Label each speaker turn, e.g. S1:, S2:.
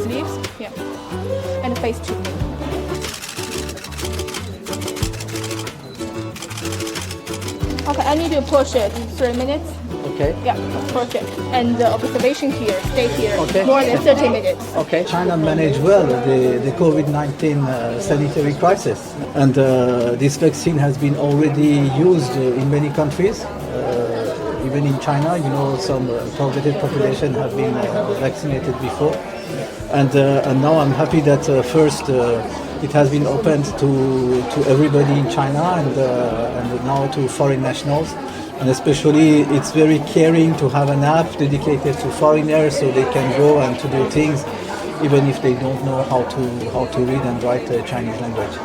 S1: sleeves, yeah, and face too. Okay, I need to push it 3 minutes.
S2: Okay.
S1: Yeah, push it. And the observation here, stay here,
S2: Okay.
S1: more than 30 minutes.
S2: Okay. China managed well the COVID-19 sanitary crisis, and this vaccine has been already used in many countries. Even in China, some targeted population have been vaccinated before, and now I'm happy that first it has been opened to everybody in China, and now to foreign nationals. And especially, it's very caring to have an app dedicated to foreigners, so they can go and to do things, even if they don't know how to read and write the Chinese language.